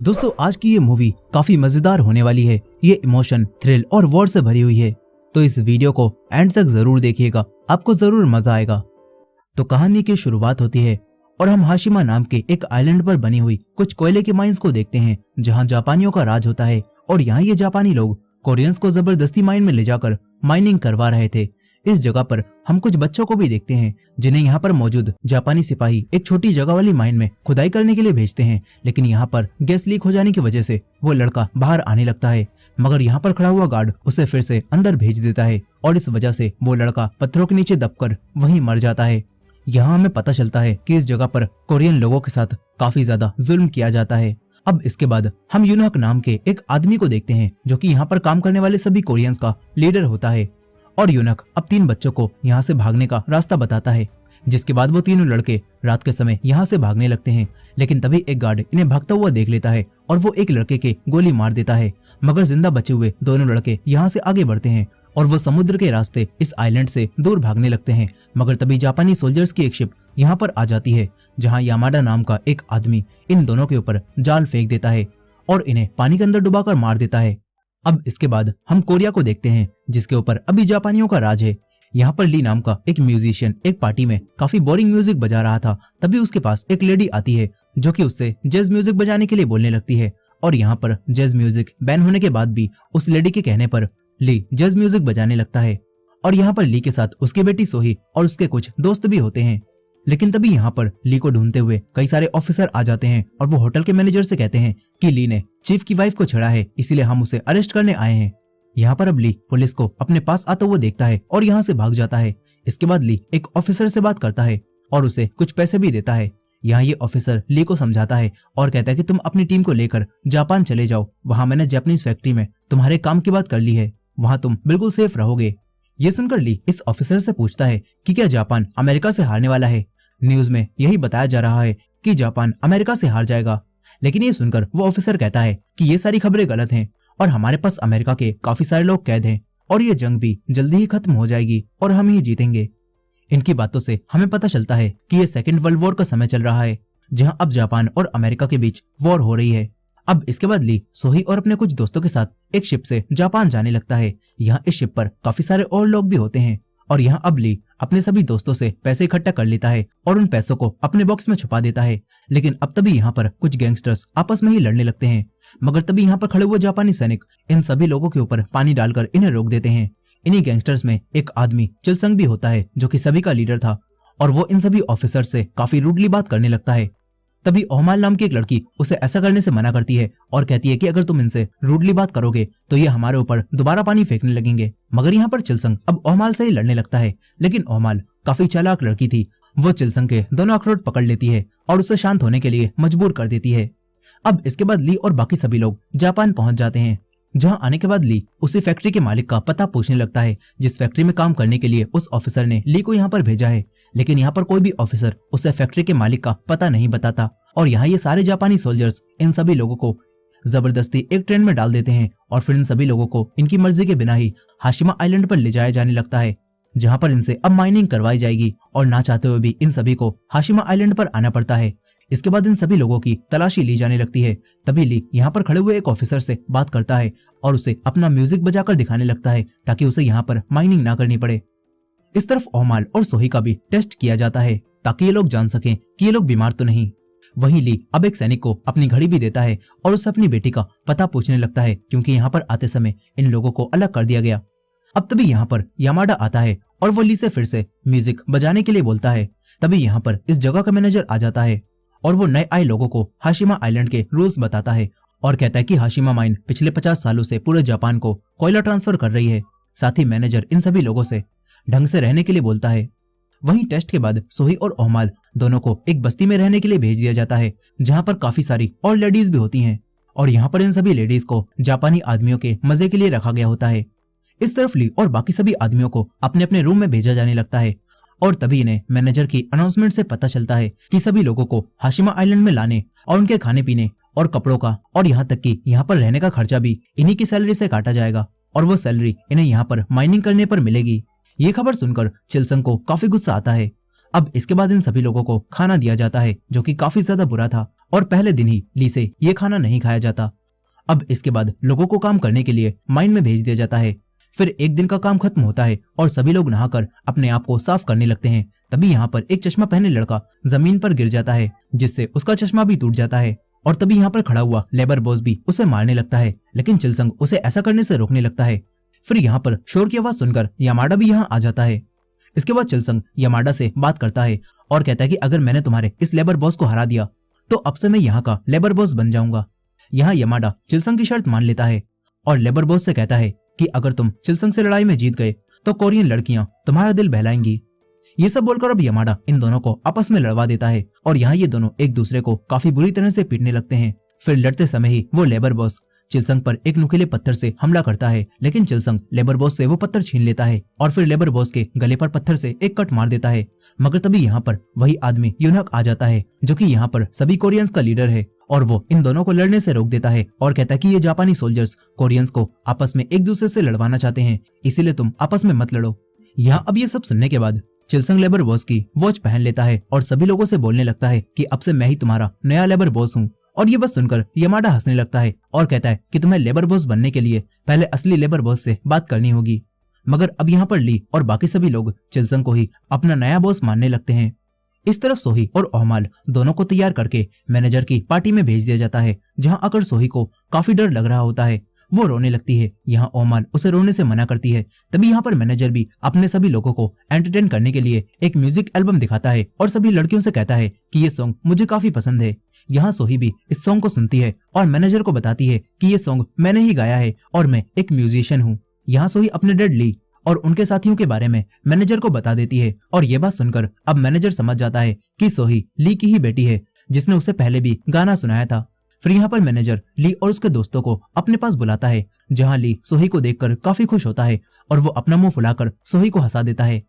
दोस्तों आज की ये मूवी काफी मजेदार होने वाली है। ये इमोशन, थ्रिल और वॉर से भरी हुई है, तो इस वीडियो को एंड तक जरूर देखिएगा, आपको जरूर मजा आएगा। तो कहानी की शुरुआत होती है और हम हाशिमा नाम के एक आइलैंड पर बनी हुई कुछ कोयले के माइंस को देखते हैं, जहां जापानियों का राज होता है। और यहाँ ये जापानी लोग कोरियंस को जबरदस्ती माइन में ले जाकर माइनिंग करवा रहे थे। इस जगह पर हम कुछ बच्चों को भी देखते हैं, जिन्हें यहाँ पर मौजूद जापानी सिपाही एक छोटी जगह वाली माइन में खुदाई करने के लिए भेजते हैं। लेकिन यहाँ पर गैस लीक हो जाने की वजह से वो लड़का बाहर आने लगता है, मगर यहाँ पर खड़ा हुआ गार्ड उसे फिर से अंदर भेज देता है और इस वजह से वो लड़का पत्थरों के नीचे दबकर वहीं मर जाता है। यहाँ हमें पता चलता है कि इस जगह पर कोरियन लोगों के साथ काफी ज्यादा जुल्म किया जाता है। अब इसके बाद हम यूनक नाम के एक आदमी को देखते हैं, जो कि यहाँ पर काम करने वाले सभी कोरियंस का लीडर होता है। और यूनक अब 3 बच्चों को यहाँ से भागने का रास्ता बताता है, जिसके बाद वो तीनों लड़के रात के समय यहाँ से भागने लगते हैं। लेकिन तभी एक गार्ड इन्हें भागता हुआ देख लेता है और वो एक लड़के के गोली मार देता है, मगर जिंदा बचे हुए दोनों लड़के यहाँ से आगे बढ़ते हैं और वो समुद्र के रास्ते इस आइलैंड से दूर भागने लगते हैं। मगर तभी जापानी सोल्जर्स की एक शिप यहाँ पर आ जाती है, जहाँ यामाडा नाम का एक आदमी इन दोनों के ऊपर जाल फेंक देता है और इन्हें पानी के अंदर डुबाकर मार देता है। अब इसके बाद हम कोरिया को देखते हैं, जिसके ऊपर अभी जापानियों का राज है। यहाँ पर ली नाम का एक म्यूजिशियन एक पार्टी में काफी बोरिंग म्यूजिक बजा रहा था। तभी उसके पास एक लेडी आती है, जो कि उससे जैज म्यूजिक बजाने के लिए बोलने लगती है। और यहाँ पर जैज म्यूजिक बैन होने के बाद भी उस लेडी के कहने पर ली जैज म्यूजिक बजाने लगता है। और यहाँ पर ली के साथ उसकी बेटी सोही और उसके कुछ दोस्त भी होते हैं। लेकिन तभी यहाँ पर ली को ढूंढते हुए कई सारे ऑफिसर आ जाते हैं और वो होटल के मैनेजर से कहते हैं कि ली ने चीफ की वाइफ को छेड़ा है, इसीलिए हम उसे अरेस्ट करने आए हैं। यहाँ पर अब ली पुलिस को अपने पास आता हुआ देखता है और यहाँ से भाग जाता है। इसके बाद ली एक ऑफिसर से बात करता है और उसे कुछ पैसे भी देता है। यहाँ ये ऑफिसर ली को समझाता है और कहता है कि तुम अपनी टीम को लेकर जापान चले जाओ, वहां मैंने जापानीज फैक्ट्री में तुम्हारे काम की बात कर ली है, वहां तुम बिल्कुल सेफ रहोगे। ये सुनकर ली इस ऑफिसर से पूछता है कि क्या जापान अमेरिका से हारने वाला है। न्यूज में यही बताया जा रहा है कि जापान अमेरिका से हार जाएगा। लेकिन ये सुनकर वो ऑफिसर कहता है कि ये सारी खबरें गलत हैं और हमारे पास अमेरिका के काफी सारे लोग कैद हैं और ये जंग भी जल्दी ही खत्म हो जाएगी और हम ही जीतेंगे। इनकी बातों से हमें पता चलता है कि ये सेकेंड वर्ल्ड वॉर का समय चल रहा है, जहां अब जापान और अमेरिका के बीच वॉर हो रही है। अब इसके बाद ली सोही और अपने कुछ दोस्तों के साथ एक शिप से जापान जाने लगता है। यहाँ इस शिप पर काफी सारे और लोग भी होते हैं और यहाँ अब ली अपने सभी दोस्तों से पैसे इकट्ठा कर लेता है और उन पैसों को अपने बॉक्स में छुपा देता है। लेकिन अब तभी यहाँ पर कुछ गैंगस्टर्स आपस में ही लड़ने लगते हैं, मगर तभी यहाँ पर खड़े हुए जापानी सैनिक इन सभी लोगों के ऊपर पानी डालकर इन्हें रोक देते हैं। इन्हीं गैंगस्टर्स में एक आदमी चिलसंग भी होता है, जो कि सभी का लीडर था और वो इन सभी ऑफिसर से काफी रूडली बात करने लगता है। तभी ओहमाल नाम की एक लड़की उसे ऐसा करने से मना करती है और कहती है कि अगर तुम इनसे रूडली बात करोगे तो ये हमारे ऊपर दोबारा पानी फेंकने लगेंगे। मगर यहाँ पर चिलसंग अब ओहमाल से ही लड़ने लगता है, लेकिन ओहमाल काफी चालाक लड़की थी। वो चिलसंग के दोनों अखरोट पकड़ लेती है और उसे शांत होने के लिए मजबूर कर देती है। अब इसके बाद ली और बाकी सभी लोग जापान पहुंच जाते हैं, जहां आने के बाद ली उसी फैक्ट्री के मालिक का पता पूछने लगता है, जिस फैक्ट्री में काम करने के लिए उस ऑफिसर ने ली को यहाँ पर भेजा है। लेकिन यहाँ पर कोई भी ऑफिसर उसे फैक्ट्री के मालिक का पता नहीं बताता और यहाँ ये सारे जापानी सोल्जर्स इन सभी लोगों को जबरदस्ती एक ट्रेन में डाल देते हैं और फिर इन सभी लोगों को इनकी मर्जी के बिना ही हाशिमा आइलैंड पर ले जाया जाने लगता है, जहाँ पर इनसे अब माइनिंग करवाई जाएगी और ना चाहते हुए भी इन सभी को हाशिमा आइलैंड पर आना पड़ता है। इसके बाद इन सभी लोगों की तलाशी ली जाने लगती है। तभी ली यहाँ पर खड़े हुए एक ऑफिसर से बात करता है और उसे अपना म्यूजिक बजाकर दिखाने लगता है, ताकि उसे यहाँ पर माइनिंग ना करनी पड़े। इस तरफ ओहमाल और सोही का भी टेस्ट किया जाता है, ताकि ये लोग जान सकें कि ये लोग बीमार तो नहीं। वहीं ली अब एक सैनिक को अपनी घड़ी भी देता है और उससे अपनी बेटी का पता पूछने लगता है, क्योंकि यहाँ पर आते समय इन लोगों को अलग कर दिया गया। अब तभी यहाँ पर यामाडा आता है और वो ली से फिर से म्यूजिक बजाने के लिए बोलता है। तभी यहाँ पर इस जगह का मैनेजर आ जाता है और वो नए आए लोगों को हाशिमा आइलैंड के रूल्स बताता है और कहता है कि हाशिमा माइन पिछले 50 सालों से पूरे जापान को कोयला ट्रांसफर कर रही है। साथ ही मैनेजर इन सभी लोगों से ढंग से रहने के लिए बोलता है। वहीं टेस्ट के बाद सोही और ओहमाल दोनों को एक बस्ती में रहने के लिए भेज दिया जाता है, जहां पर काफी सारी और लेडीज भी होती हैं और यहाँ पर इन सभी लेडीज को जापानी आदमियों के मजे के लिए रखा गया होता है। इस तरफ ली और बाकी सभी आदमियों को अपने अपने रूम में भेजा जाने लगता है और तभी इन्हें मैनेजर की अनाउंसमेंट से पता चलता है कि सभी लोगों को हाशिमा आइलैंड में लाने और उनके खाने पीने और कपड़ों का और यहाँ तक कि यहाँ पर रहने का खर्चा भी इन्हीं की सैलरी से काटा जाएगा और वो सैलरी इन्हें यहाँ पर माइनिंग करने पर मिलेगी। ये खबर सुनकर चिलसंग को काफी गुस्सा आता है। अब इसके बाद इन सभी लोगों को खाना दिया जाता है जो कि काफी ज्यादा बुरा था और पहले दिन ही ली से ये खाना नहीं खाया जाता। अब इसके बाद लोगों को काम करने के लिए माइन में भेज दिया जाता है। फिर एक दिन का काम खत्म होता है और सभी लोग नहाकर अपने आप को साफ करने लगते हैं। तभी यहाँ पर एक चश्मा पहने लड़का जमीन पर गिर जाता है जिससे उसका चश्मा भी टूट जाता है और तभी यहाँ पर खड़ा हुआ लेबर बॉस भी उसे मारने लगता है, लेकिन चिलसंग उसे ऐसा करने से रोकने लगता है। फिर यहाँ पर शोर की आवाज सुनकर यामाडा भी यहाँ आ जाता है। इसके बाद चिलसंग यामाडा से बात करता है और कहता है कि अगर मैंने तुम्हारे इस लेबर बॉस को हरा दिया तो अब से मैं यहाँ का लेबर बॉस बन जाऊंगा। यहाँ यामाडा चिलसंग की शर्त मान लेता है और लेबर बॉस से कहता है कि अगर तुम चिलसंग से लड़ाई में जीत गए तो कोरियन लड़कियां तुम्हारा दिल बहलाएंगी। ये सब बोलकर अब यामाडा इन दोनों को आपस में लड़वा देता है और यहाँ ये दोनों एक दूसरे को काफी बुरी तरह से पीटने लगते हैं। फिर लड़ते समय ही वो लेबर बॉस चिलसंग पर एक नुकीले पत्थर से हमला करता है, लेकिन चिलसंग लेबर बॉस से वो पत्थर छीन लेता है और फिर लेबर बॉस के गले पर पत्थर से एक कट मार देता है। मगर तभी यहाँ पर वही आदमी यूनहक आ जाता है जो कि यहाँ पर सभी कोरियंस का लीडर है और वो इन दोनों को लड़ने से रोक देता है और कहता है कि ये जापानी सोल्जर्स कोरियंस को आपस में एक दूसरे से लड़वाना चाहते हैं, इसीलिए तुम आपस में मत लड़ो। यहाँ अब ये सब सुनने के बाद चिलसंग लेबर बॉस की वॉच पहन लेता है और सभी लोगों से बोलने लगता है कि अब से मैं ही तुम्हारा नया लेबर बॉस हूँ। और ये बस सुनकर यामाडा हंसने लगता है और कहता है कि तुम्हें लेबर बॉस बनने के लिए पहले असली लेबर बॉस से बात करनी होगी। मगर अब यहाँ पर ली और बाकी सभी लोग चिलसंग को ही अपना नया बॉस मानने लगते हैं। इस तरफ सोही और ओहमाल दोनों को तैयार करके मैनेजर की पार्टी में भेज दिया जाता है, जहाँ आकर सोही को काफी डर लग रहा होता है। वो रोने लगती है। यहाँ ओहमाल उसे रोने से मना करती है। तभी यहाँ पर मैनेजर भी अपने सभी लोगों को एंटरटेन करने के लिए एक म्यूजिक एल्बम दिखाता है और सभी लड़कियों से कहता है कि ये सॉन्ग मुझे काफी पसंद है। यहाँ सोही भी इस सॉन्ग को सुनती है और मैनेजर को बताती है कि ये सॉन्ग मैंने ही गाया है और मैं एक म्यूजिशियन हूँ। यहाँ सोही अपने डैड ली और उनके साथियों के बारे में मैनेजर को बता देती है और ये बात सुनकर अब मैनेजर समझ जाता है कि सोही ली की ही बेटी है जिसने उसे पहले भी गाना सुनाया था। फिर यहाँ पर मैनेजर ली और उसके दोस्तों को अपने पास बुलाता है, जहाँ ली सोही को देखकर काफी खुश होता है और वो अपना मुंह फुलाकर सोही को हंसा देता है।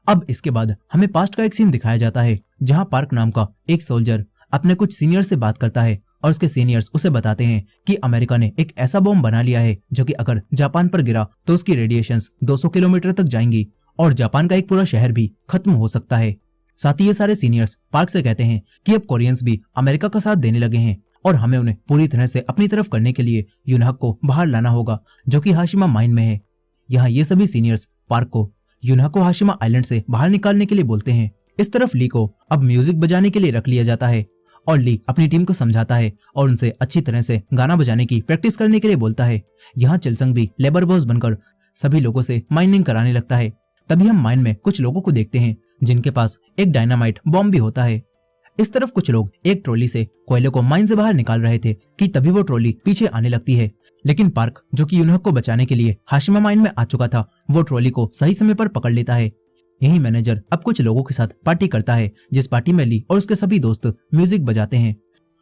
अब इसके बाद हमें पास्ट का एक सीन दिखाया जाता है, जहाँ पार्क नाम का एक सोल्जर अपने कुछ सीनियर से बात करता है और उसके सीनियर्स उसे बताते हैं कि अमेरिका ने एक ऐसा बॉम्ब बना लिया है जो कि अगर जापान पर गिरा तो उसकी रेडिएशंस 200 किलोमीटर तक जाएंगी और जापान का एक पूरा शहर भी खत्म हो सकता है। साथ ही ये सारे सीनियर्स पार्क से कहते हैं कि अब कोरियंस भी अमेरिका का साथ देने लगे हैं और हमें उन्हें पूरी तरह से अपनी तरफ करने के लिए यूनहक को बाहर लाना होगा जो कि हाशिमा माइन में है। यहाँ ये सभी सीनियर्स पार्क को यूनहक को हाशिमा आइलैंड से बाहर निकालने के लिए बोलते हैं। इस तरफ ली को अब म्यूजिक बजाने के लिए रख लिया जाता है और ली अपनी टीम को समझाता है और उनसे अच्छी तरह से गाना बजाने की प्रैक्टिस करने के लिए बोलता है। यहाँ चिलसंग भी लेबर बॉस बनकर सभी लोगों से माइनिंग कराने लगता है। तभी हम माइन में कुछ लोगों को देखते हैं जिनके पास एक डायनामाइट बॉम्ब भी होता है। इस तरफ कुछ लोग एक ट्रॉली से कोयले को माइन से बाहर निकाल रहे थे कि तभी वो ट्रॉली पीछे आने लगती है, लेकिन पार्क जो कि यूनहक को बचाने के लिए हाशिमा माइन में आ चुका था वो ट्रॉली को सही समय पर पकड़ लेता है। यही मैनेजर अब कुछ लोगों के साथ पार्टी करता है, जिस पार्टी में ली और उसके सभी दोस्त म्यूजिक बजाते हैं।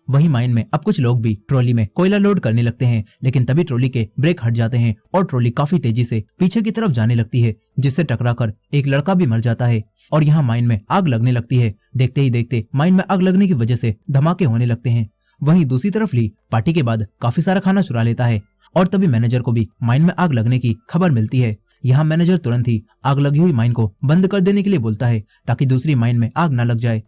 वही माइन में अब कुछ लोग भी ट्रॉली में कोयला लोड करने लगते हैं, लेकिन तभी ट्रॉली के ब्रेक हट जाते हैं और ट्रॉली काफी तेजी से पीछे की तरफ जाने लगती है, जिससे टकराकर एक लड़का भी मर जाता है और यहाँ माइन में आग लगने लगती है। देखते ही देखते माइन में आग लगने की वजह से धमाके होने लगते हैं। वहीं दूसरी तरफ ली पार्टी के बाद काफी सारा खाना चुरा लेता है और तभी मैनेजर को भी माइन में आग लगने की खबर मिलती है। यहाँ मैनेजर तुरंत ही आग लगी हुई माइन को बंद कर देने के लिए बोलता है ताकि दूसरी माइन में आग न लग जाए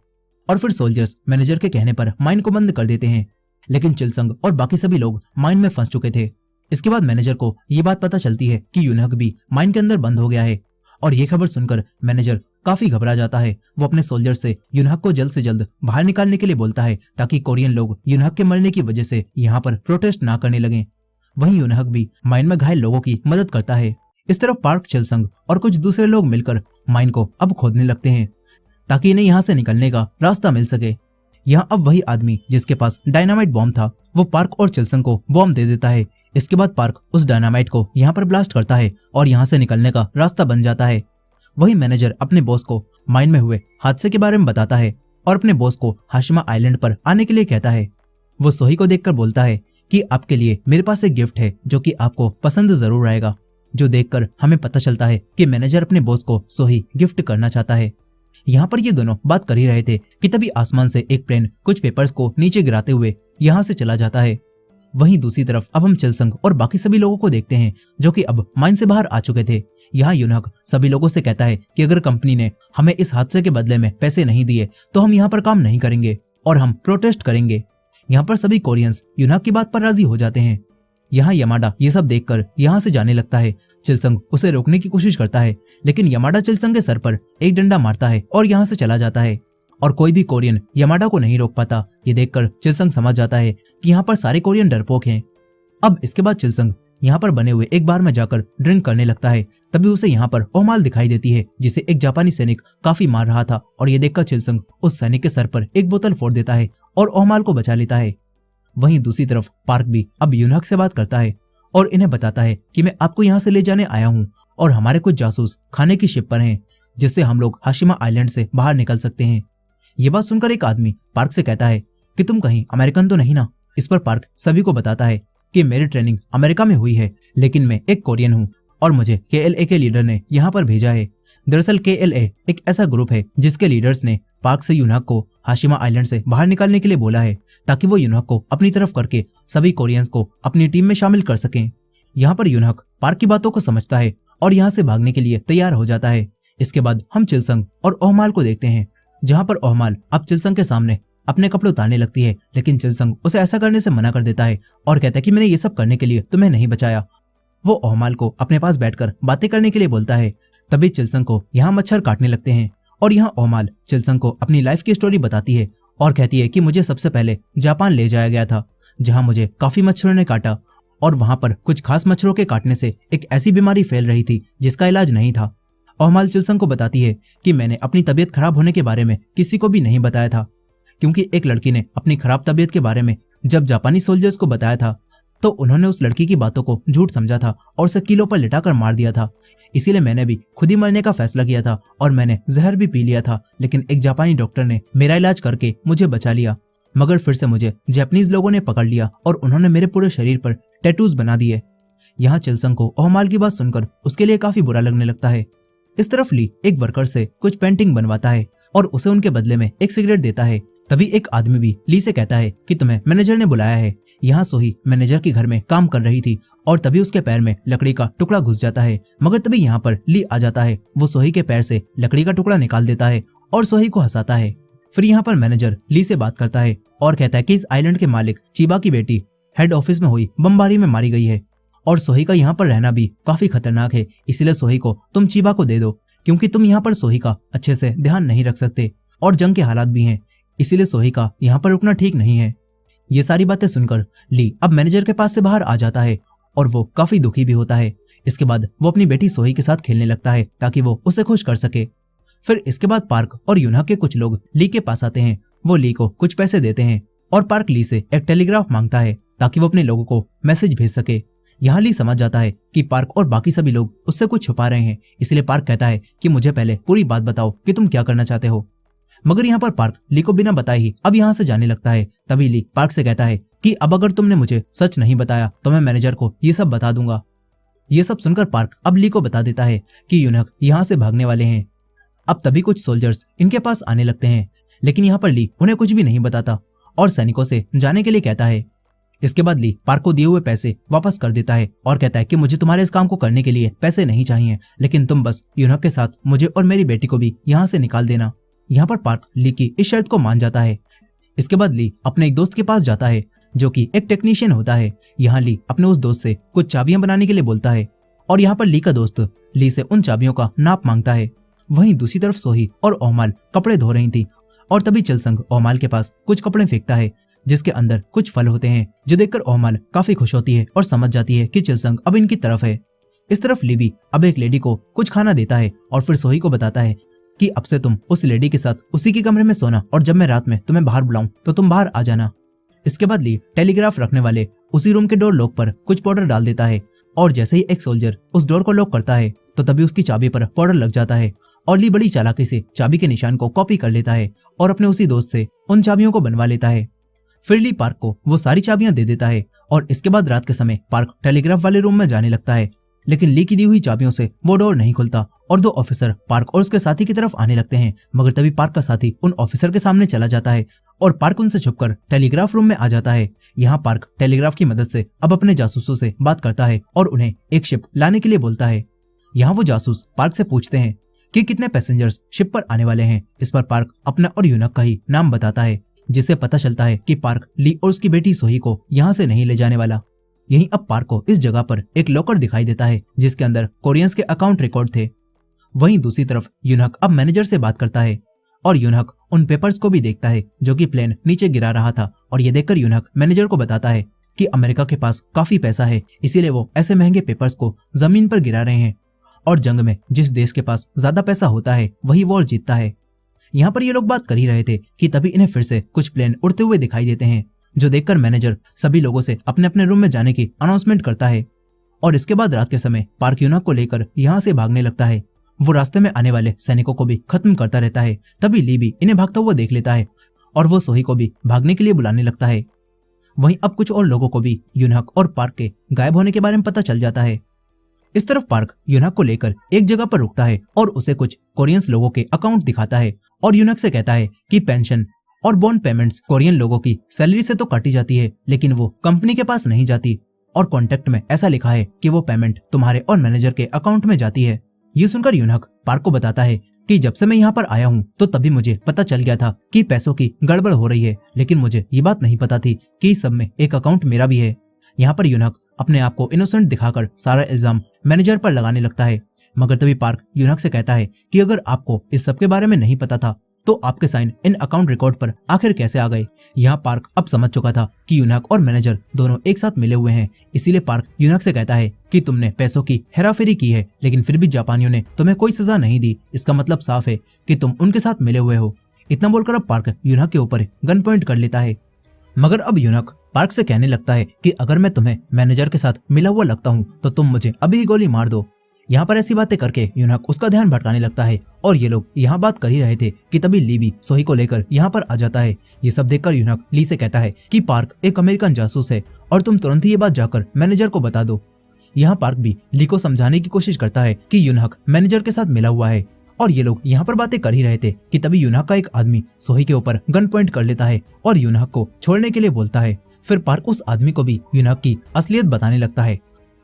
और फिर सोल्जर्स मैनेजर के कहने पर माइन को बंद कर देते हैं, लेकिन चिलसंग और बाकी सभी लोग माइन में फंस चुके थे। इसके बाद मैनेजर को ये बात पता चलती है कि यूनहक भी माइन के अंदर बंद हो गया है और ये खबर सुनकर मैनेजर काफी घबरा जाता है। वो अपने सोल्जर से यूनहक को जल्द से जल्द बाहर निकालने के लिए बोलता है ताकि कोरियन लोग यूनहक के मरने की वजह से यहाँ पर प्रोटेस्ट ना करने लगे। वहीं यूनहक भी माइन में घायल लोगों की मदद करता है। इस तरफ पार्क, चिलसंग और कुछ दूसरे लोग मिलकर माइन को अब खोदने लगते हैं ताकि इन्हें यहाँ से निकलने का रास्ता मिल सके। यहाँ अब वही आदमी जिसके पास डायनामाइट बॉम्ब था वो पार्क और चिलसंग को बॉम्ब दे देता है। इसके बाद पार्क उस डायनामाइट को यहाँ पर ब्लास्ट करता है और यहाँ से निकलने का रास्ता बन जाता है। वही मैनेजर अपने बॉस को माइन में हुए हादसे के बारे में बताता है और अपने बॉस को हाशिमा आइलैंड पर आने के लिए कहता है। वो सोही को देखकर बोलता है कि आपके लिए मेरे पास एक गिफ्ट है जो कि आपको पसंद जरूर आएगा, जो देखकर हमें पता चलता है कि मैनेजर अपने बॉस को सोही गिफ्ट करना चाहता है। यहाँ पर ये दोनों बात कर ही रहे थे कि तभी आसमान से एक प्लेन कुछ पेपर्स को नीचे गिराते हुए यहाँ से चला जाता है। वहीं दूसरी तरफ अब हम चिलसंग और बाकी सभी लोगों को देखते हैं जो कि अब माइन से बाहर आ चुके थे। यहाँ यूनहक सभी लोगों से कहता है कि अगर कंपनी ने हमें इस हादसे के बदले में पैसे नहीं दिए तो हम यहाँ पर काम नहीं करेंगे और हम प्रोटेस्ट करेंगे। यहाँ पर सभी कोरियंस यूनहक की बात पर राजी हो जाते हैं। यहाँ यमाडा ये सब देखकर यहाँ से जाने लगता है। चिलसंग उसे रोकने की कोशिश करता है, लेकिन यमाडा चिलसंग के सर पर एक डंडा मारता है और यहाँ से चला जाता है और कोई भी कोरियन यमाडा को नहीं रोक पाता। ये देखकर चिलसंग समझ जाता है कि यहाँ पर सारे कोरियन डरपोक हैं। अब इसके बाद चिलसंग यहाँ पर बने हुए एक बार में जाकर ड्रिंक करने लगता है। तभी उसे यहाँ पर ओमाल दिखाई देती है, जिसे एक जापानी सैनिक काफी मार रहा था और ये देखकर चिलसंग उस सैनिक के सर पर एक बोतल फोड़ देता है और ओमाल को बचा लेता है। वहीं दूसरी तरफ पार्क भी अब यूनहक से बात करता है और इन्हें बताता है कि मैं आपको यहाँ से ले जाने आया हूँ और हमारे कुछ जासूस खाने की शिप पर हैं, जिससे हम लोग हाशिमा आइलैंड से बाहर निकल सकते हैं। ये बात सुनकर एक आदमी पार्क से कहता है कि तुम कहीं अमेरिकन तो नहीं ना। इस पर पार्क सभी को बताता है कि मेरी ट्रेनिंग अमेरिका में हुई है, लेकिन मैं एक कोरियन हूँ और मुझे KLA के लीडर ने यहाँ पर भेजा है। दरअसल KLA एक ऐसा ग्रुप है जिसके लीडर्स ने पार्क से यूनहक को हाशिमा आइलैंड से बाहर निकालने के लिए बोला है, ताकि वो यूनहक को अपनी तरफ करके सभी कोरियंस को अपनी टीम में शामिल कर सकें। यहाँ पर यूनहक पार्क की बातों को समझता है और यहाँ से भागने के लिए तैयार हो जाता है। इसके बाद हम चिलसंग और ओहमाल को देखते हैं, जहाँ पर ओहमाल अब चिलसंग के सामने अपने कपड़े उतारने लगती है, लेकिन चिलसंग उसे ऐसा करने से मना कर देता है और कहता है कि मैंने ये सब करने के लिए तुम्हें नहीं बचाया। वो ओहमाल को अपने पास बैठकर बातें करने के लिए बोलता है। तभी चिलसंग को यहाँ मच्छर काटने लगते हैं और यहाँ ओहमाल चिलसंग को अपनी लाइफ की स्टोरी बताती है और कहती है कि मुझे सबसे पहले जापान ले जाया गया था, जहाँ मुझे काफी मच्छरों ने काटा और वहां पर कुछ खास मच्छरों के काटने से एक ऐसी बीमारी फैल रही थी जिसका इलाज नहीं था। ओहमाल चिलसंग को बताती है कि मैंने अपनी तबीयत खराब होने के बारे में किसी को भी नहीं बताया था, क्योंकि एक लड़की ने अपनी खराब तबीयत के बारे में जब जापानी सोल्जर्स को बताया था तो उन्होंने उस लड़की की बातों को झूठ समझा था और उसे कीलों पर लिटाकर मार दिया था। इसीलिए मैंने भी खुद ही मरने का फैसला किया था और मैंने जहर भी पी लिया था, लेकिन एक जापानी डॉक्टर ने मेरा इलाज करके मुझे बचा लिया। मगर फिर से मुझे जापानीज लोगों ने पकड़ लिया और उन्होंने मेरे पूरे शरीर पर टैटूज बना दिए। यहाँ चिलसंग को ओहमाल की बात सुनकर उसके लिए काफी बुरा लगने लगता है। इस तरफ ली एक वर्कर से कुछ पेंटिंग बनवाता है और उसे उनके बदले में एक सिगरेट देता है। तभी एक आदमी भी ली से कहता है कि तुम्हें मैनेजर ने बुलाया है। यहाँ सोही मैनेजर के घर में काम कर रही थी और तभी उसके पैर में लकड़ी का टुकड़ा घुस जाता है, मगर तभी यहाँ पर ली आ जाता है। वो सोही के पैर से लकड़ी का टुकड़ा निकाल देता है और सोही को हंसाता है। फिर यहाँ पर मैनेजर ली से बात करता है और कहता है कि इस आइलैंड के मालिक चीबा की बेटी हेड ऑफिस में हुई बमबारी में मारी गई है और सोही का यहाँ पर रहना भी काफी खतरनाक है, इसलिए सोही को तुम चीबा को दे दो, क्योंकि तुम यहाँ पर सोही का अच्छे से ध्यान नहीं रख सकते और जंग के हालात भी हैं, इसीलिए सोही का यहाँ पर रुकना ठीक नहीं है। ये सारी बातें सुनकर ली अब मैनेजर के पास से बाहर आ जाता है और वो काफी दुखी भी होता है। इसके बाद वो अपनी बेटी सोही के साथ खेलने लगता है ताकि वो उसे खुश कर सके। फिर इसके बाद पार्क और यूनहक के कुछ लोग ली के पास आते हैं। वो ली को कुछ पैसे देते हैं और पार्क ली से एक टेलीग्राफ मांगता है ताकि वो अपने लोगों को मैसेज भेज सके। यहाँ ली समझ जाता है कि पार्क और बाकी सभी लोग उससे कुछ छुपा रहे हैं, इसलिए पार्क कहता है कि मुझे पहले पूरी बात बताओ कि तुम क्या करना चाहते हो। मगर यहाँ पर पार्क ली को बिना बताए ही अब यहाँ से जाने लगता है। तभी ली पार्क से कहता है कि अब अगर तुमने मुझे सच नहीं बताया तो मैं मैनेजर को ये सब बता दूंगा। ये सब सुनकर पार्क अब ली को बता देता है कि यूनहक यहाँ से भागने वाले हैं। अब तभी कुछ सोल्जर्स इनके पास आने लगते हैं, लेकिन यहाँ पर ली उन्हें कुछ भी नहीं बताता और सैनिकों से जाने के लिए कहता है। इसके बाद ली पार्क को दिए हुए पैसे वापस कर देता है और कहता है कि मुझे तुम्हारे इस काम को करने के लिए पैसे नहीं चाहिए, लेकिन तुम बस यूनहक के साथ मुझे और मेरी बेटी को भी यहाँ से निकाल देना। यहाँ पर पार्क ली की इस शर्त को मान जाता है। इसके बाद ली अपने एक दोस्त के पास जाता है जो कि एक टेक्नीशियन होता है। यहाँ ली अपने उस दोस्त से कुछ चाबियां बनाने के लिए बोलता है और यहाँ पर ली का दोस्त ली से उन चाबियों का नाप मांगता है। वहीं दूसरी तरफ सोही और ओहमाल कपड़े धो रही थी और तभी चिलसंग ओहमाल के पास कुछ कपड़े फेंकता है जिसके अंदर कुछ फल होते हैं, जो देखकर ओहमाल काफी खुश होती है और समझ जाती है कि चिलसंग अब इनकी तरफ है। इस तरफ ली भी अब एक लेडी को कुछ खाना देता है और फिर सोही को बताता है कि अब से तुम उस लेडी के साथ उसी के कमरे में सोना और जब मैं रात में तुम्हें बाहर बुलाऊं तो तुम बाहर आ जाना। इसके बाद ली टेलीग्राफ रखने वाले उसी रूम के डोर लॉक पर कुछ पाउडर डाल देता है और जैसे ही एक सोल्जर उस डोर को लॉक करता है तो तभी उसकी चाबी पर पाउडर लग जाता है और ली बड़ी चालाकी से चाबी के निशान को कॉपी कर लेता है और अपने उसी दोस्त से उन चाबियों को बनवा लेता है। फिर ली पार्क को वो सारी चाबियां दे देता है और इसके बाद रात के समय पार्क टेलीग्राफ वाले रूम में जाने लगता है, लेकिन ली की दी हुई चाबियों से वो डोर नहीं खुलता और दो ऑफिसर पार्क और उसके साथी की तरफ आने लगते हैं। मगर तभी पार्क का साथी उन ऑफिसर के सामने चला जाता है और पार्क उनसे छुपकर टेलीग्राफ रूम में आ जाता है। यहाँ पार्क टेलीग्राफ की मदद से अब अपने जासूसों से बात करता है और उन्हें एक शिप लाने के लिए बोलता है। यहाँ वो जासूस पार्क से पूछते हैं कि कितने पैसेंजर्स शिप पर आने वाले हैं। इस पर पार्क अपना और यूनक का ही नाम बताता है, जिससे पता चलता है कि पार्क ली और उसकी बेटी सोही को यहाँ से नहीं ले जाने वाला। यहीं अब पार्क को इस जगह पर एक लॉकर दिखाई देता है जिसके अंदर कोरियंस के अकाउंट रिकॉर्ड थे। वहीं दूसरी तरफ यूनक अब मैनेजर से बात करता है और यूनक उन पेपर्स को भी देखता है जो कि प्लेन नीचे गिरा रहा था, और ये देखकर यूनक मैनेजर को बताता है कि अमेरिका के पास काफी पैसा है, इसीलिए वो ऐसे महंगे पेपर्स को जमीन पर गिरा रहे हैं, और जंग में जिस देश के पास ज्यादा पैसा होता है वही वॉर जीतता है। यहाँ पर ये लोग बात कर ही रहे थे कि तभी इन्हें फिर से कुछ प्लेन उड़ते हुए दिखाई देते हैं, जो देखकर मैनेजर सभी लोगों से अपने अपने रूम में जाने की अनाउंसमेंट करता है। और इसके बाद रात के समय पार्क यूनक को लेकर यहाँ से भागने लगता है। वो रास्ते में आने वाले सैनिकों को भी खत्म करता रहता है। तभी ली भी इन्हें भागता हुआ देख लेता है और वो सोही को भी भागने के लिए बुलाने लगता है। वहीं अब कुछ और लोगों को भी यूनक और पार्क के गायब होने के बारे में पता चल जाता है। इस तरफ पार्क यूनक को लेकर एक जगह पर रुकता है और उसे कुछ कोरियंस लोगों के अकाउंट दिखाता है और यूनक से कहता है कि पेंशन और बॉन्ड पेमेंट्स कोरियन लोगों की सैलरी से तो काटी जाती है, लेकिन वो कंपनी के पास नहीं जाती, और कॉन्ट्रैक्ट में ऐसा लिखा है कि वो पेमेंट तुम्हारे और मैनेजर के अकाउंट में जाती है। ये सुनकर यूनक पार्क को बताता है कि जब से मैं यहाँ पर आया हूँ तो तभी मुझे पता चल गया था कि पैसों की गड़बड़ हो रही है, लेकिन मुझे ये बात नहीं पता थी कि इस सब में एक अकाउंट मेरा भी है। यहाँ पर यूनक अपने आप को इनोसेंट दिखाकर सारा इल्जाम मैनेजर पर लगाने लगता है, मगर तभी पार्क यूनक से कहता है कि अगर आपको इस सब के बारे में नहीं पता था तो आपके साइन इन अकाउंट रिकॉर्ड पर आखिर कैसे आ गए। यहाँ पार्क अब समझ चुका था कि यूनक और मैनेजर दोनों एक साथ मिले हुए हैं, इसीलिए पार्क यूनक से कहता है कि तुमने पैसों की हेराफेरी की है, लेकिन फिर भी जापानियों ने तुम्हें कोई सजा नहीं दी, इसका मतलब साफ है कि तुम उनके साथ मिले हुए हो। इतना बोलकर अब पार्क यूनक के ऊपर गन पॉइंट कर लेता है, मगर अब यूनक पार्क से कहने लगता है कि अगर मैं तुम्हें मैनेजर के साथ मिला हुआ लगता हूँ तो तुम मुझे अभी ही गोली मार दो। यहाँ पर ऐसी बातें करके यूनक उसका ध्यान भटकाने लगता है, और ये लोग यहाँ बात कर ही रहे थे कि तभी ली भी सोही को लेकर यहाँ पर आ जाता है। ये सब देखकर यूनक ली से कहता है कि पार्क एक अमेरिकन जासूस है और तुम तुरंत ही ये बात जाकर मैनेजर को बता दो। यहाँ पार्क भी ली को समझाने की कोशिश करता है कि यूनक मैनेजर के साथ मिला हुआ है, और ये लोग यहाँ पर बातें कर ही रहे थे कि तभी यूनक का एक आदमी सोही के ऊपर गन पॉइंट कर लेता है और यूनक को छोड़ने के लिए बोलता है। फिर पार्क उस आदमी को भी यूनक की असलियत बताने लगता है,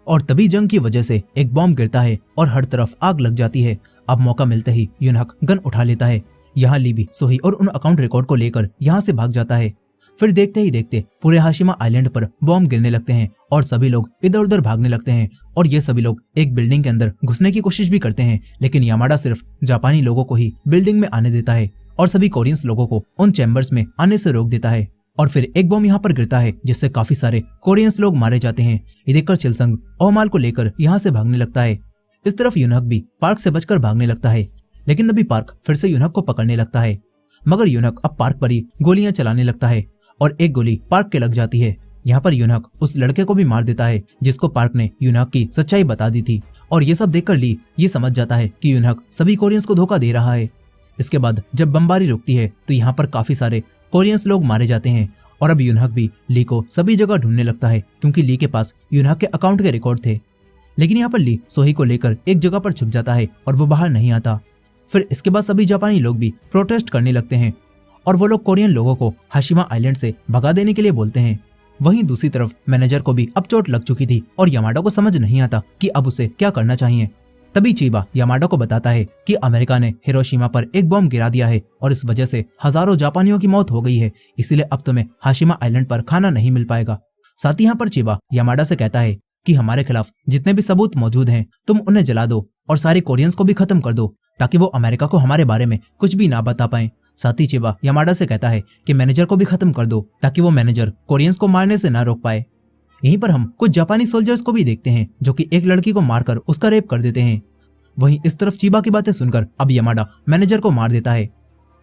और तभी जंग की वजह से एक बॉम्ब गिरता है और हर तरफ आग लग जाती है। अब मौका मिलते ही यूनक गन उठा लेता है। यहाँ ली भी सोही और उन अकाउंट रिकॉर्ड को लेकर यहाँ से भाग जाता है। फिर देखते ही देखते पूरे हाशिमा आइलैंड पर बॉम्ब गिरने लगते हैं और सभी लोग इधर उधर भागने लगते हैं, और ये सभी लोग एक बिल्डिंग के अंदर घुसने की कोशिश भी करते हैं, लेकिन यामाडा सिर्फ जापानी लोगों को ही बिल्डिंग में आने देता है और सभी कोरियंस लोगों को उन चैम्बर्स में आने से रोक देता है। और फिर एक बॉम्ब यहाँ पर गिरता है जिससे काफी सारे कोरियंस लोग मारे जाते हैं। ये देखकर चिलसंग ओमाल को लेकर यहाँ से भागने लगता है। इस तरफ यूनक भी पार्क से बचकर भागने लगता है, लेकिन तभी पार्क फिर से यूनक को पकड़ने लगता है, मगर यूनक अब पार्क पर ही गोलियां चलाने लगता है और एक गोली पार्क के लग जाती है। यहाँ पर यूनक उस लड़के को भी मार देता है जिसको पार्क ने यूनक की सच्चाई बता दी थी, और ये सब देखकर ली ये समझ जाता है कि यूनक सभी कोरियंस को धोखा दे रहा है। इसके बाद जब बमबारी रुकती है तो यहाँ पर काफी सारे कोरियंस लोग मारे जाते हैं, और अब यूनक भी ली को सभी जगह ढूंढने लगता है क्योंकि ली के पास यूनक के अकाउंट के रिकॉर्ड थे। लेकिन यहाँ पर ली सोही को लेकर एक जगह पर छुप जाता है और वो बाहर नहीं आता। फिर इसके बाद सभी जापानी लोग भी प्रोटेस्ट करने लगते हैं और वो लोग कोरियन लोगों को हाशिमा आइलैंड से भगा देने के लिए बोलते हैं। वहीं दूसरी तरफ मैनेजर को भी अब चोट लग चुकी थी और यामाडा को समझ नहीं आता कि अब उसे क्या करना चाहिए। तभी चीबा यामाडा को बताता है कि अमेरिका ने हिरोशिमा पर एक बॉम्ब गिरा दिया है और इस वजह से हजारों जापानियों की मौत हो गई है, इसीलिए अब तुम्हें हाशिमा आइलैंड पर खाना नहीं मिल पाएगा। साथ ही यहाँ पर चीबा यामाडा से कहता है कि हमारे खिलाफ जितने भी सबूत मौजूद हैं तुम उन्हें जला दो और सारे कोरियंस को भी खत्म कर दो ताकि वो अमेरिका को हमारे बारे में कुछ भी ना बता पाए। साथ ही चीबा यामाडा से कहता है कि मैनेजर को भी खत्म कर दो ताकि वो मैनेजर कोरियंस को मारने से ना रोक पाए। यहीं पर हम कुछ जापानी सोल्जर्स को भी देखते हैं जो कि एक लड़की को मारकर उसका रेप कर देते हैं। वहीं इस तरफ चीबा की बातें सुनकर अब यामाडा मैनेजर को मार देता है।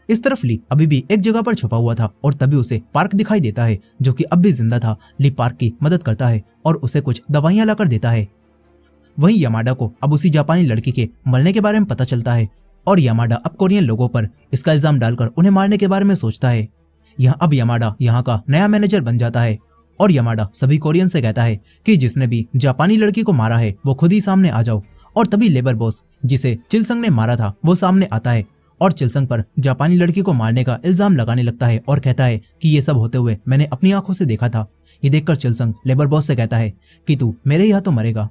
इस तरफ ली अभी भी एक जगह पर छुपा हुआ था और तभी उसे पार्क दिखाई देता है जो कि अब भी जिंदा था। ली पार्क की मदद करता है और उसे कुछ दवाइयां लाकर देता है। वहीं यामाडा को अब उसी जापानी लड़की के मरने के बारे में पता चलता है और यामाडा अब कोरियन लोगों पर इसका इल्जाम डालकर उन्हें मारने के बारे में सोचता है। यहाँ अब यामाडा यहाँ का नया मैनेजर बन जाता है और यामाडा सभी कोरियन से कहता है कि जिसने भी जापानी लड़की को मारा है वो खुद ही सामने आ जाओ। और तभी लेबर बॉस जिसे चिलसंग ने मारा था वो सामने आता है और चिलसंग पर जापानी लड़की को मारने का इल्जाम लगाने लगता है और कहता है कि ये सब होते हुए मैंने अपनी आंखों से देखा था। ये देखकर चिलसंग लेबर बॉस से कहता है कि तू मेरे ही हाथों मरेगा।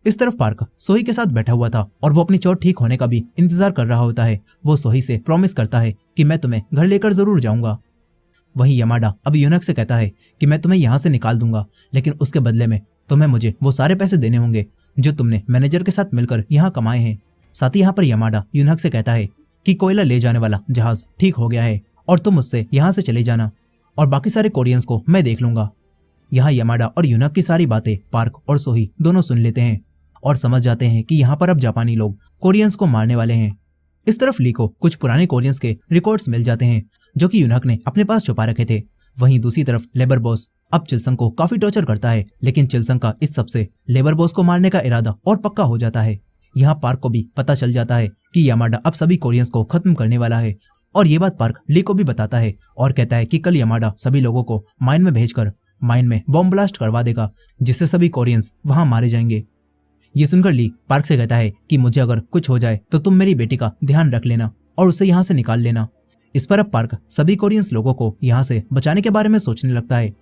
इस तरफ पार्क सोही के साथ बैठा हुआ था और वो अपनी चोट ठीक होने का भी इंतजार कर रहा होता है। वो सोही से प्रॉमिस करता है कि मैं तुम्हें घर लेकर जरूर जाऊंगा। वहीं यमाडा अब यूनक से कहता है कि मैं तुम्हें यहाँ से निकाल दूंगा, लेकिन उसके बदले में तुम्हें मुझे वो सारे पैसे देने होंगे जो तुमने मैनेजर के साथ मिलकर यहाँ कमाए हैं। साथ ही यहाँ पर यमाडा यूनक से कहता है कि कोयला ले जाने वाला जहाज ठीक हो गया है और तुम उससे यहाँ से चले जाना और बाकी सारे कोरियंस को मैं देख लूंगा। यहाँ यमाडा और यूनक की सारी बातें पार्क और सोही दोनों सुन लेते हैं और समझ जाते हैं कि यहाँ पर अब जापानी लोग कोरियंस को मारने वाले हैं। इस तरफ ली को कुछ पुराने कोरियंस के रिकॉर्ड्स मिल जाते हैं जो कि यूनक ने अपने पास छुपा रखे थे। वहीं दूसरी तरफ लेबर बॉस अब चिलसंग को काफी टॉर्चर करता है, लेकिन चिलसंग का इस सबसे लेबर बॉस को मारने का इरादा और पक्का हो जाता है। यहाँ पार्क को भी पता चल जाता है कि यमाडा अब सभी कोरियंस को खत्म करने वाला है और ये बात पार्क ली को भी बताता है और कहता है कि कल यमाडा सभी लोगों को माइन में भेजकर माइन में बॉम्ब ब्लास्ट करवा देगा, जिससे सभी कोरियंस वहां मारे जाएंगे। ये सुनकर ली पार्क से कहता है कि मुझे अगर कुछ हो जाए तो तुम मेरी बेटी का ध्यान रख लेना और उसे यहाँ से निकाल लेना। इस पर अब पार्क सभी कोरियंस लोगों को यहाँ से बचाने के बारे में सोचने लगता है।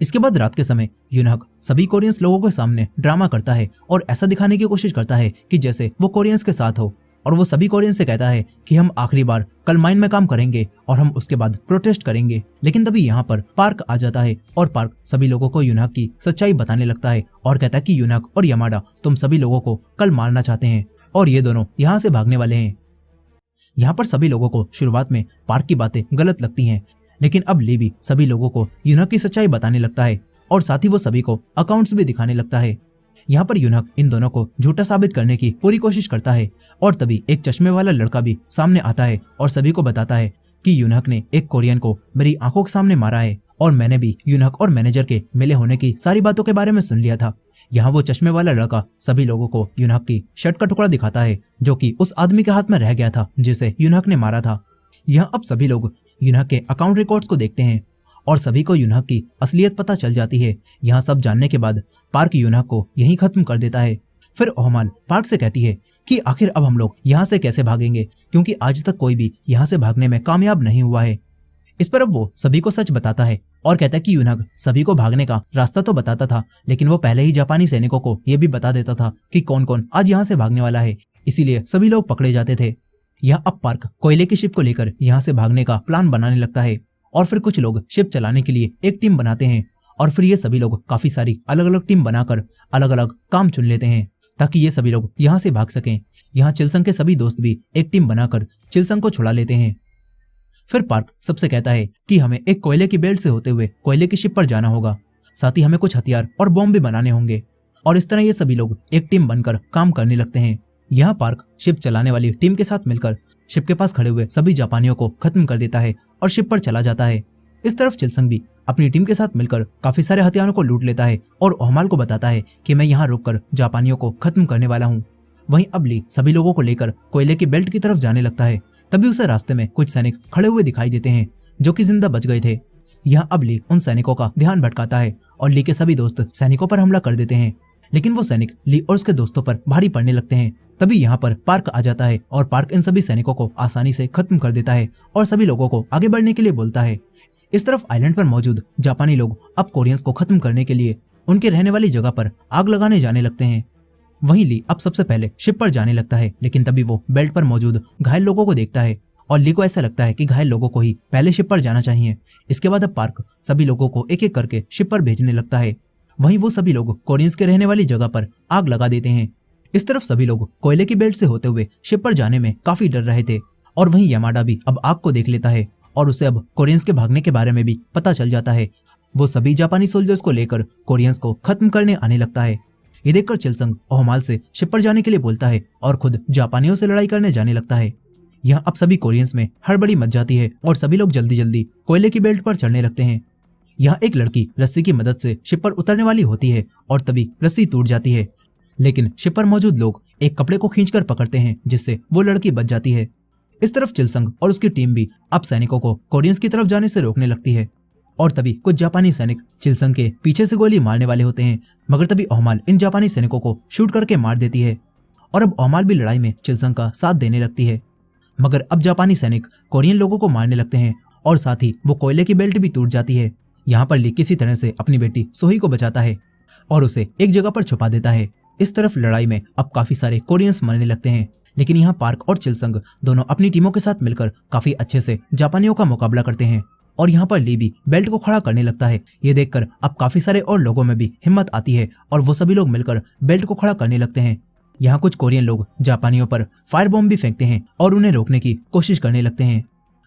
इसके बाद रात के समय यूनक सभी कोरियंस लोगों के सामने ड्रामा करता है और ऐसा दिखाने की कोशिश करता है कि जैसे वो कोरियंस के साथ हो, और वो सभी कोरियंस से कहता है कि हम आखिरी बार कल माइन में काम करेंगे और हम उसके बाद प्रोटेस्ट करेंगे। लेकिन तभी यहाँ पर पार्क आ जाता है और पार्क सभी लोगों को यूनक की सच्चाई बताने लगता है और कहता है कि यूनक और यमाडा तुम सभी लोगों को कल मारना चाहते हैं और ये दोनों यहाँ से भागने वाले हैं। यहाँ पर सभी लोगों को शुरुआत में पार्क की बातें गलत लगती हैं, लेकिन अब ली भी सभी लोगों को यूनक की सच्चाई बताने लगता है और साथ ही वो सभी को अकाउंट्स भी दिखाने लगता है। यहाँ पर यूनक इन दोनों को झूठा साबित करने की पूरी कोशिश करता है और तभी एक चश्मे वाला लड़का भी सामने आता है और सभी को बताता है कि यूनक ने एक कोरियन को मेरी आंखों के सामने मारा है और मैंने भी यूनक और मैनेजर के मिले होने की सारी बातों के बारे में सुन लिया था। यहाँ वो चश्मे वाला लड़का सभी लोगों को यूनक की शर्ट का टुकड़ा दिखाता है जो कि उस आदमी के हाथ में रह गया था जिसे यूनक ने मारा था। यहाँ अब सभी लोग यूनक के अकाउंट रिकॉर्ड्स को देखते हैं और सभी को यूनक की असलियत पता चल जाती है। यहाँ सब जानने के बाद पार्क यूनक को यहीं खत्म कर देता है। फिर ओहमाल पार्क से कहती है कि आखिर अब हम लोग यहाँ से कैसे भागेंगे, क्योंकि आज तक कोई भी यहाँ से भागने में कामयाब नहीं हुआ है। इस पर अब वो सभी को सच बताता है और कहता है कि यूनक सभी को भागने का रास्ता तो बताता था, लेकिन वो पहले ही जापानी सैनिकों को ये भी बता देता था कि कौन कौन आज यहाँ से भागने वाला है, इसीलिए सभी लोग पकड़े जाते थे। यहाँ अब पार्क कोयले की शिप को लेकर यहाँ से भागने का प्लान बनाने लगता है और फिर कुछ लोग शिप चलाने के लिए एक टीम बनाते हैं और फिर ये सभी लोग काफी सारी अलग अलग टीम बनाकर अलग अलग काम चुन लेते हैं ताकि ये सभी लोग यहाँ से भाग सकें। यहाँ चिलसंग के सभी दोस्त भी एक टीम बनाकर चिलसंग को छुड़ा लेते हैं। फिर पार्क सबसे कहता है कि हमें एक कोयले की बेल्ट से होते हुए कोयले की शिप पर जाना होगा, साथ ही हमें कुछ हथियार और बॉम्ब भी बनाने होंगे और इस तरह ये सभी लोग एक टीम बनकर काम करने लगते हैं। यहाँ पार्क शिप चलाने वाली टीम के साथ मिलकर शिप के पास खड़े हुए सभी जापानियों को खत्म कर देता है और शिप पर चला जाता है। इस तरफ चिलसंग भी अपनी टीम के साथ मिलकर काफी सारे हथियारों को लूट लेता है और ओहमाल को बताता है कि मैं यहाँ रुककर जापानियों को खत्म करने वाला हूँ। वहीं अब ली सभी लोगों को लेकर कोयले की बेल्ट की तरफ जाने लगता है। तभी उसे रास्ते में कुछ सैनिक खड़े हुए दिखाई देते हैं जो कि जिंदा बच गए थे। यहाँ अब ली उन सैनिकों का ध्यान भटकाता है और ली के सभी दोस्त सैनिकों पर हमला कर देते हैं, लेकिन वो सैनिक ली और उसके दोस्तों पर भारी पड़ने लगते हैं। तभी यहाँ पर पार्क आ जाता है और पार्क इन सभी सैनिकों को आसानी से खत्म कर देता है और सभी लोगों को आगे बढ़ने के लिए बोलता है। इस तरफ आइलैंड पर मौजूद जापानी लोग अब कोरियंस को खत्म करने के लिए उनके रहने वाली जगह पर आग लगाने जाने लगते हैं। वहीं ली अब सबसे पहले शिप पर जाने लगता है, लेकिन तभी वो बेल्ट पर मौजूद घायल लोगों को देखता है और ली को ऐसा लगता है कि घायल लोगों को ही पहले शिप पर जाना चाहिए। इसके बाद अब पार्क सभी लोगों को एक एक करके शिप पर भेजने लगता है। वहीं वो सभी लोग कोरियंस के रहने वाली जगह पर आग लगा देते हैं। इस तरफ सभी लोग कोयले की बेल्ट से होते हुए शिप पर जाने में काफी डर रहे थे और वहीं यमाडा भी अब आग को देख लेता है और उसे अब कोरियंस के भागने के बारे में भी पता चल जाता है। वो सभी जापानी सोल्जर्स को लेकर कोरियंस को खत्म करने आने लगता है। ये देखकर चिलसंग ओहमाल से शिप पर जाने के लिए बोलता है और खुद जापानियों से लड़ाई करने जाने लगता है। यहाँ अब सभी कोरियंस में हड़बड़ी मच जाती है और सभी लोग जल्दी जल्दी कोयले की बेल्ट पर चढ़ने लगते हैं। यहाँ एक लड़की रस्सी की मदद से शिप पर उतरने वाली होती है और तभी रस्सी टूट जाती है, लेकिन शिप पर मौजूद लोग एक कपड़े को खींचकर पकड़ते हैं जिससे वो लड़की बच जाती है। इस तरफ चिलसंग और उसकी टीम भी अब सैनिकों को कोरियंस की तरफ जाने से रोकने लगती है और तभी कुछ जापानी सैनिक चिलसंग के पीछे से गोली मारने वाले होते हैं, मगर तभी ओहमाल इन जापानी सैनिकों को शूट करके मार देती है और अब ओहमाल भी लड़ाई में चिलसंग का साथ देने लगती है। मगर अब जापानी सैनिक कोरियन लोगों को मारने लगते हैं और साथ ही वो कोयले की बेल्ट भी टूट जाती है। यहाँ पर ली किसी तरह से अपनी बेटी सोही को बचाता है और उसे एक जगह पर छुपा देता है। इस तरफ लड़ाई में अब काफी सारे कोरियंस मरने लगते हैं, लेकिन यहाँ पार्क और चिलसंग दोनों अपनी टीमों के साथ मिलकर काफी अच्छे से जापानियों का मुकाबला करते हैं। और यहाँ पर ली भी बेल्ट को खड़ा करने लगता है। ये देखकर अब काफी सारे और लोगों में भी हिम्मत आती है और वो सभी लोग मिलकर बेल्ट को खड़ा करने लगते हैं। यहाँ कुछ कोरियन लोग जापानियों पर फायर बॉम्ब भी फेंकते हैं और उन्हें रोकने की कोशिश करने लगते हैं।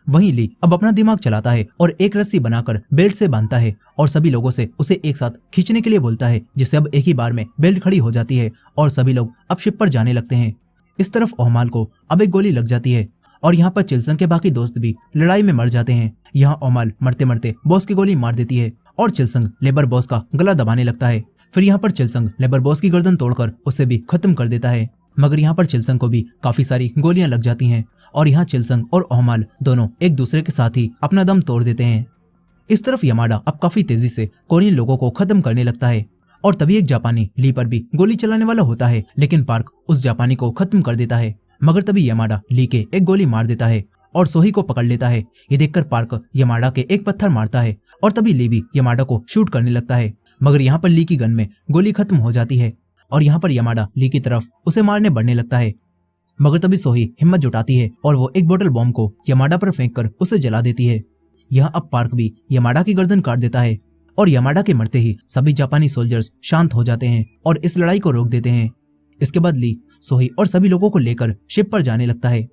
वहीं ली अब अपना दिमाग चलाता है और एक रस्सी बनाकर बेल्ट से बांधता है और सभी लोगों से उसे एक साथ खींचने के लिए बोलता है, जिससे अब एक ही बार में बेल्ट खड़ी हो जाती है और सभी लोग अब शिप पर जाने लगते हैं। इस तरफ ओहमाल को अब एक गोली लग जाती है और यहाँ पर चिलसंग के बाकी दोस्त भी लड़ाई में मर जाते हैं। यहाँ ओहमाल मरते मरते बॉस की गोली मार देती है और चिलसंग लेबर बॉस का गला दबाने लगता है। फिर यहाँ पर चिलसंग लेबर बॉस की गर्दन तोड़कर उसे भी खत्म कर देता है, मगर यहाँ पर चिलसंग को भी काफी सारी गोलियां लग जाती हैं और यहाँ चिलसंग और ओहमाल दोनों एक दूसरे के साथ ही अपना दम तोड़ देते हैं। इस तरफ यमाडा अब काफी तेजी से कोरियन लोगों को खत्म करने लगता है और तभी एक जापानी ली पर भी गोली चलाने वाला होता है, लेकिन पार्क उस जापानी को खत्म कर देता है। मगर तभी यमाडा ली के एक गोली मार देता है और सोही को पकड़ लेता है। ये देखकर पार्क यमाडा के एक पत्थर मारता है और तभी ली भी यमाडा को शूट करने लगता है, मगर यहाँ पर ली की गन में गोली खत्म हो जाती है और यहाँ पर यमाडा ली की तरफ उसे मारने बढ़ने लगता है। मगर तभी सोही हिम्मत जुटाती है और वो एक बोतल बॉम्ब को यमाडा पर फेंककर उसे जला देती है। यहाँ अब पार्क भी यमाडा की गर्दन काट देता है और यमाडा के मरते ही सभी जापानी सोल्जर्स शांत हो जाते हैं और इस लड़ाई को रोक देते हैं। इसके बाद ली सोही और सभी लोगों को लेकर शिप पर जाने लगता है,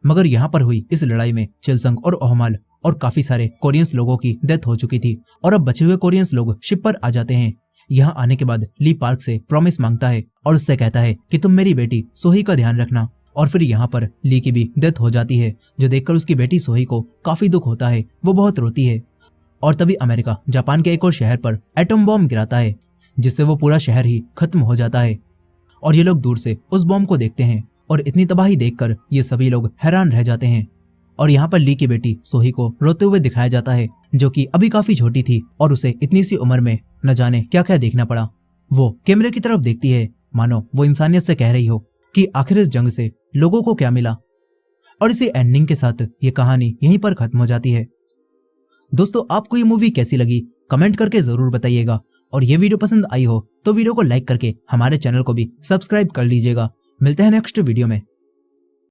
मगर यहाँ पर हुई इस लड़ाई में चिलसंग और ओहमाल और काफी सारे कोरियंस लोगों की डेथ हो चुकी थी और अब बचे हुए कोरियंस लोग शिप पर आ जाते हैं। यहाँ आने के बाद ली पार्क से प्रॉमिस मांगता है और उससे कहता है कि तुम मेरी बेटी सोही का ध्यान रखना। और फिर यहाँ पर ली की भी डेथ हो जाती है, जो देखकर उसकी बेटी सोही को काफी दुख होता है। वो बहुत रोती है और तभी अमेरिका जापान के एक और शहर पर एटम बॉम्ब गिराता है, जिससे वो पूरा शहर ही खत्म हो जाता है और ये लोग दूर से उस बॉम्ब को देखते हैं और इतनी तबाही देखकर ये सभी लोग हैरान रह जाते हैं। और यहाँ पर ली की बेटी सोही को रोते हुए दिखाया जाता है, जो कि अभी काफी छोटी थी और उसे इतनी सी उम्र में न जाने क्या क्या देखना पड़ा। वो कैमरे की तरफ देखती है, मानो वो इंसानियत से कह रही हो कि आखिर इस जंग से लोगों को क्या मिला। और इसी एंडिंग के साथ ये कहानी यहीं पर खत्म हो जाती है। दोस्तों, आपको ये मूवी कैसी लगी कमेंट करके जरूर बताइएगा और ये वीडियो पसंद आई हो तो वीडियो को लाइक करके हमारे चैनल को भी सब्सक्राइब कर लीजिएगा। मिलते हैं नेक्स्ट वीडियो में।